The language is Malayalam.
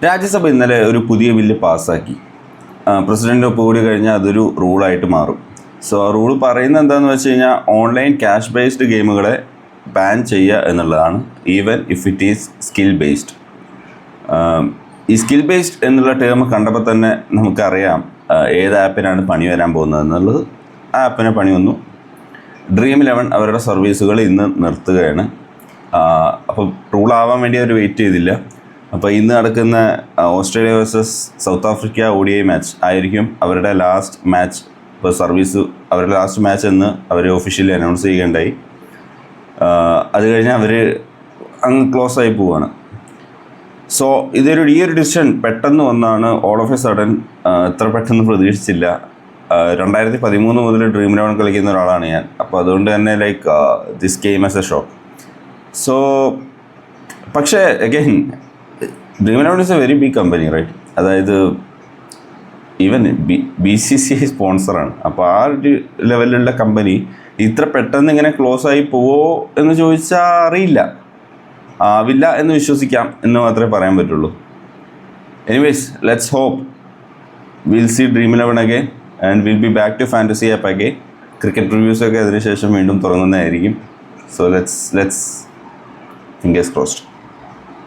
രാജ്യസഭ ഇന്നലെ ഒരു പുതിയ ബില്ല് പാസ്സാക്കി. പ്രസിഡൻ്റ് ഒപ്പുകൂടി കഴിഞ്ഞാൽ അതൊരു റൂളായിട്ട് മാറും. സോ ആ റൂൾ പറയുന്നത് എന്താണെന്ന് വെച്ച് കഴിഞ്ഞാൽ ഓൺലൈൻ ക്യാഷ് ബേസ്ഡ് ഗെയിമുകളെ ബാൻ ചെയ്യുക എന്നുള്ളതാണ്, even if it is skill based. ഈ സ്കിൽ ബേസ്ഡ് എന്നുള്ള ടേം കണ്ടപ്പോൾ തന്നെ നമുക്കറിയാം ഏത് ആപ്പിനാണ് പണി വരാൻ പോകുന്നത് എന്നുള്ളത്. ആ ആപ്പിന് പണി വന്നു. Dream11 അവരുടെ സർവീസുകൾ ഇന്ന് നിർത്തുകയാണ്. അപ്പോൾ റൂളാവാൻ വേണ്ടി അവർ വെയിറ്റ് ചെയ്തില്ല. അപ്പോൾ ഇന്ന് നടക്കുന്ന Australia versus south Africa ODI match ആയിരിക്കും അവരുടെ ലാസ്റ്റ് മാച്ച്. ഇപ്പോൾ അവരുടെ ലാസ്റ്റ് മാച്ച് എന്ന് അവർ ഒഫീഷ്യലി അനൗൺസ് ചെയ്യുകയുണ്ടായി. അത് കഴിഞ്ഞാൽ അവർ അങ്ങ് ക്ലോസ് ആയി പോവുകയാണ്. സോ ഈ ഒരു ഡിസിഷൻ പെട്ടെന്ന് വന്നാണ്. ഓൾ ഓഫ് എ സഡൻ ഇത്ര പെട്ടെന്ന് പ്രതീക്ഷിച്ചില്ല. 2013 മുതൽ Dream11 കളിക്കുന്ന ഒരാളാണ് ഞാൻ. അപ്പോൾ അതുകൊണ്ട് തന്നെ this game as a shock. So പക്ഷേ again Dream11 is a very big company, right? അതായത് ഈവൻ BCCI സ്പോൺസറാണ്. അപ്പോൾ ആ ഒരു ലെവലിലുള്ള കമ്പനി ഇത്ര പെട്ടെന്ന് ഇങ്ങനെ ക്ലോസ് ആയി പോവോ എന്ന് ചോദിച്ചാൽ അറിയില്ല. ആവില്ല എന്ന് വിശ്വസിക്കാം എന്ന് മാത്രമേ പറയാൻ പറ്റുള്ളൂ. Anyways, let's hope will see Dream11 again and we'll be back to Fantasy app again. Cricket റിവ്യൂസൊക്കെ അതിനുശേഷം വീണ്ടും തുടങ്ങുന്നതായിരിക്കും. So let's fingers crossed.